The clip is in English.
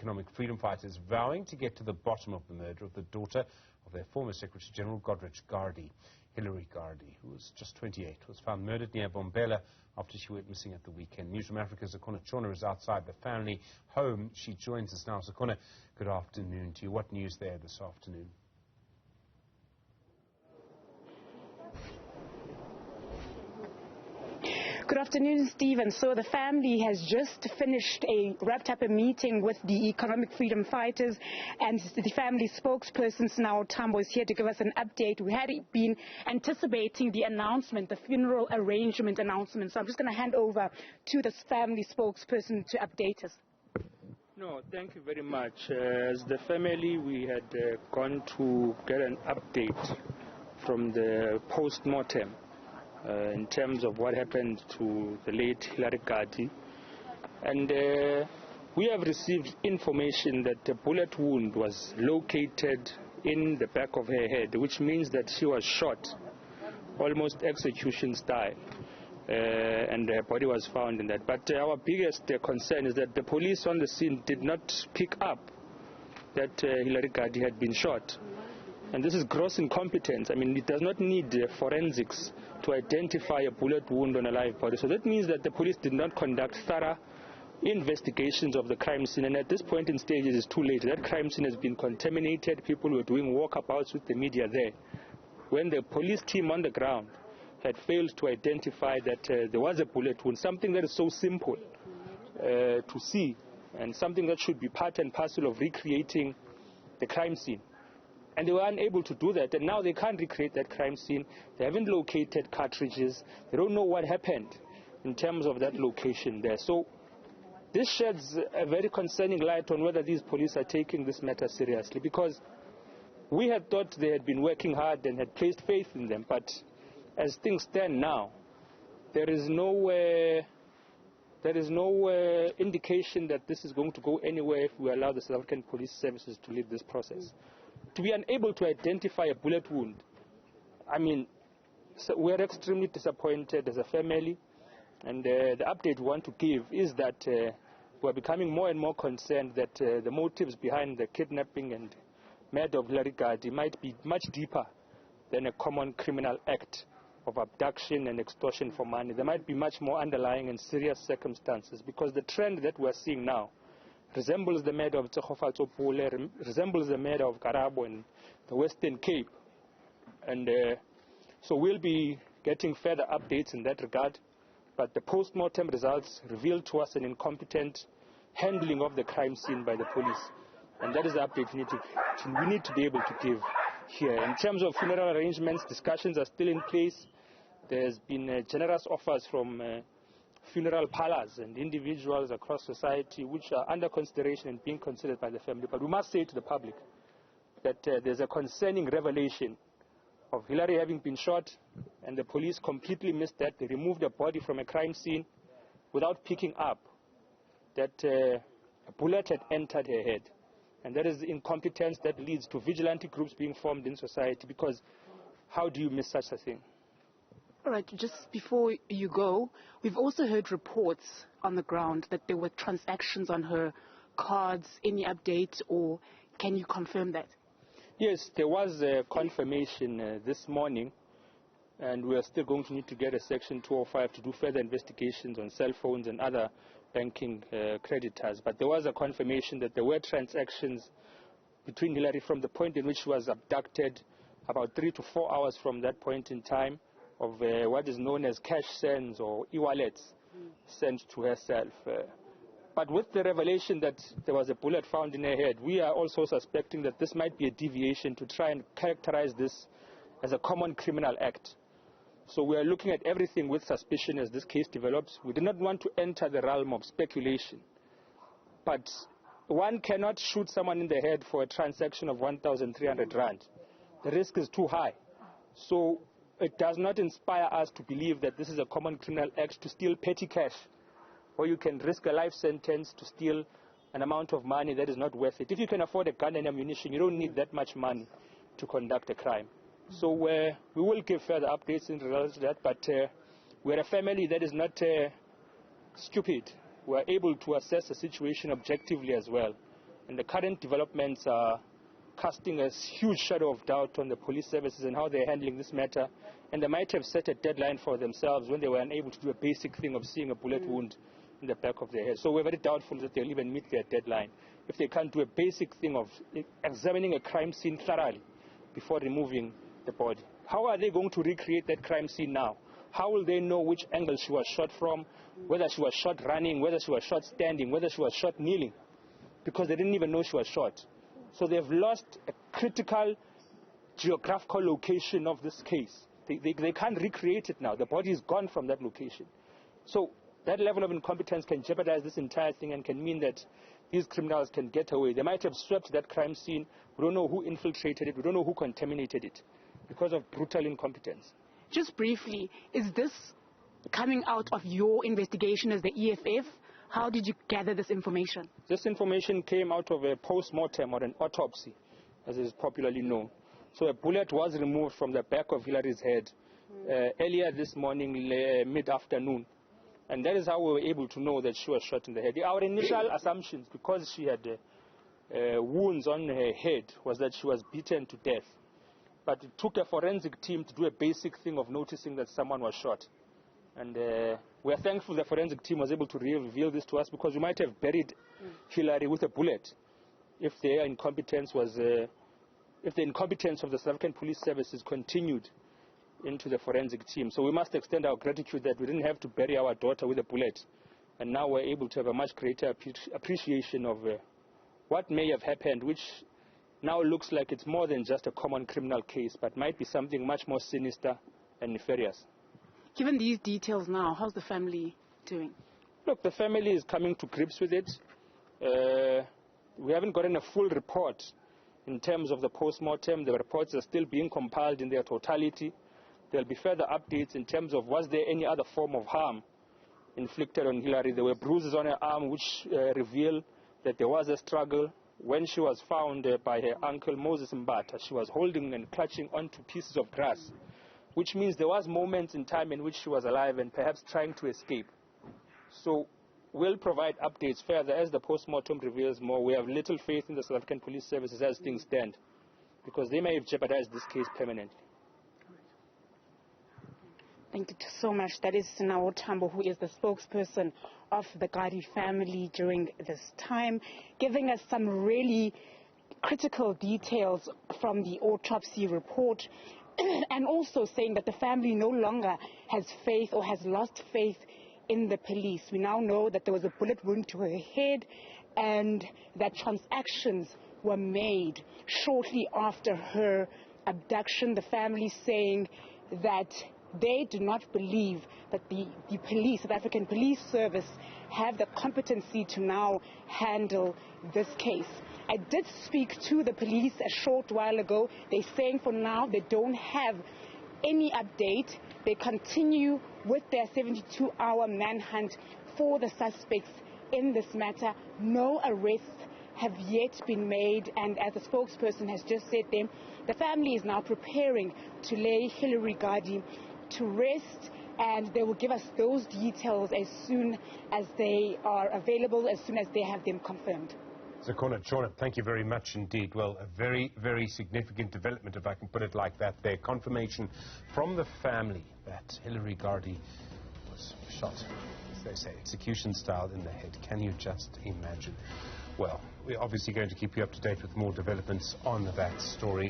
economic freedom fighters vowing to get to the bottom of the murder of the daughter of their former Secretary General Godrich Gardee. Hillary Gardee, who was just 28, was found murdered near Mbombela after she went missing at the weekend. Newzroom Afrika's Zikhona Tshona is outside the family home. She joins us now. Zikhona, good afternoon to you. What news there this afternoon? Good afternoon, Stephen. So the family has just wrapped up a meeting with the economic freedom fighters, and the family spokesperson, Sinawo Tambo, is here to give us an update. We had been anticipating the announcement, the funeral arrangement announcement. So I'm just going to hand over to the family spokesperson to update us. No, thank you very much. As the family, we had gone to get an update from the post-mortem in terms of what happened to the late Hillary Gardee. And we have received information that a bullet wound was located in the back of her head, which means that she was shot, almost execution style, and her body was found in that. But our biggest concern is that the police on the scene did not pick up that Hillary Gardee had been shot. And this is gross incompetence. I mean, it does not need forensics to identify a bullet wound on a live body. So that means that the police did not conduct thorough investigations of the crime scene. And at this point in stage, it is too late. That crime scene has been contaminated. People were doing walkabouts with the media there. When the police team on the ground had failed to identify that there was a bullet wound, something that is so simple to see, and something that should be part and parcel of recreating the crime scene. And they were unable to do that, and now they can't recreate that crime scene. They haven't located cartridges. They don't know what happened in terms of that location there. So this sheds a very concerning light on whether these police are taking this matter seriously, because we had thought they had been working hard and had placed faith in them. But as things stand now, there is no indication that this is going to go anywhere if we allow the South African Police Services to lead this process. To be unable to identify a bullet wound, I mean, so we're extremely disappointed as a family, and the update we want to give is that we're becoming more and more concerned that the motives behind the kidnapping and murder of Hillary Gardee might be much deeper than a common criminal act of abduction and extortion for money. There might be much more underlying and serious circumstances, because the trend that we're seeing now resembles the murder of Zikhona, resembles the murder of Karabo in the Western Cape. And so we'll be getting further updates in that regard. But the post-mortem results revealed to us an incompetent handling of the crime scene by the police. And that is the update we need to be able to give here. In terms of funeral arrangements, discussions are still in place. There's been generous offers from funeral parlors and individuals across society which are under consideration and being considered by the family. But we must say to the public that there's a concerning revelation of Hillary having been shot, and the police completely missed that. They removed a body from a crime scene without picking up that a bullet had entered her head. And that is incompetence that leads to vigilante groups being formed in society, because how do you miss such a thing? All right, just before you go, we've also heard reports on the ground that there were transactions on her cards. Any update, or can you confirm that? Yes, there was a confirmation this morning, and we are still going to need to get a Section 205 to do further investigations on cell phones and other banking creditors. But there was a confirmation that there were transactions between Hillary from the point in which she was abducted, about 3 to 4 hours from that point in time, of what is known as cash sends or e-wallets sent to herself. But with the revelation that there was a bullet found in her head, we are also suspecting that this might be a deviation to try and characterize this as a common criminal act. So we are looking at everything with suspicion as this case develops. We do not want to enter the realm of speculation. But one cannot shoot someone in the head for a transaction of 1,300 rand. The risk is too high. So it does not inspire us to believe that this is a common criminal act to steal petty cash, or you can risk a life sentence to steal an amount of money that is not worth it. If you can afford a gun and ammunition, you don't need that much money to conduct a crime. So we will give further updates in regards to that, but we're a family that is not stupid. We're able to assess the situation objectively as well. And the current developments are casting a huge shadow of doubt on the police services and how they're handling this matter. And they might have set a deadline for themselves when they were unable to do a basic thing of seeing a bullet wound in the back of their head. So we're very doubtful that they'll even meet their deadline if they can't do a basic thing of examining a crime scene thoroughly before removing the body. How are they going to recreate that crime scene now? How will they know which angle she was shot from, whether she was shot running, whether she was shot standing, whether she was shot kneeling? Because they didn't even know she was shot. So they've lost a critical geographical location of this case. They can't recreate it now. The body is gone from that location. So that level of incompetence can jeopardize this entire thing and can mean that these criminals can get away. They might have swept that crime scene. We don't know who infiltrated it. We don't know who contaminated it because of brutal incompetence. Just briefly, is this coming out of your investigation as the EFF? How did you gather this information? This information came out of a post-mortem or an autopsy, as is popularly known. So a bullet was removed from the back of Hillary's head earlier this morning, mid-afternoon. And that is how we were able to know that she was shot in the head. Our initial assumptions, because she had wounds on her head, was that she was beaten to death. But it took a forensic team to do a basic thing of noticing that someone was shot. And we are thankful the forensic team was able to reveal this to us, because we might have buried Hillary with a bullet if their incompetence was, if the incompetence of the South African police services continued into the forensic team. So we must extend our gratitude that we didn't have to bury our daughter with a bullet. And now we're able to have a much greater appreciation of what may have happened, which now looks like it's more than just a common criminal case, but might be something much more sinister and nefarious. Given these details now, how's the family doing? Look, the family is coming to grips with it. We haven't gotten a full report in terms of the post-mortem. The reports are still being compiled in their totality. There'll be further updates in terms of was there any other form of harm inflicted on Hillary. There were bruises on her arm which reveal that there was a struggle. When she was found by her uncle Moses Mbata, she was holding and clutching onto pieces of grass, which means there was moments in time in which she was alive and perhaps trying to escape. So we'll provide updates further as the post-mortem reveals more. We have little faith in the South African police services as things stand, because they may have jeopardized this case permanently. Thank you so much. That is Sinawo Tambo, who is the spokesperson of the Gardee family during this time, giving us some really critical details from the autopsy report, and also saying that the family no longer has faith or has lost faith in the police. We now know that there was a bullet wound to her head and that transactions were made shortly after her abduction. The family saying that they do not believe that the police, South African Police Service, have the competency to now handle this case. I did speak to the police a short while ago. They're saying for now they don't have any update. They continue with their 72-hour manhunt for the suspects in this matter. No arrests have yet been made, and as the spokesperson has just said them, the family is now preparing to lay Hillary Gardee to rest, and they will give us those details as soon as they are available, as soon as they have them confirmed. Zikhona, Tshona, thank you very much indeed. Well, a very, very significant development, if I can put it like that there. Confirmation from the family that Hillary Gardee was shot, as they say, execution style in the head. Can you just imagine? Well, we're obviously going to keep you up to date with more developments on that story.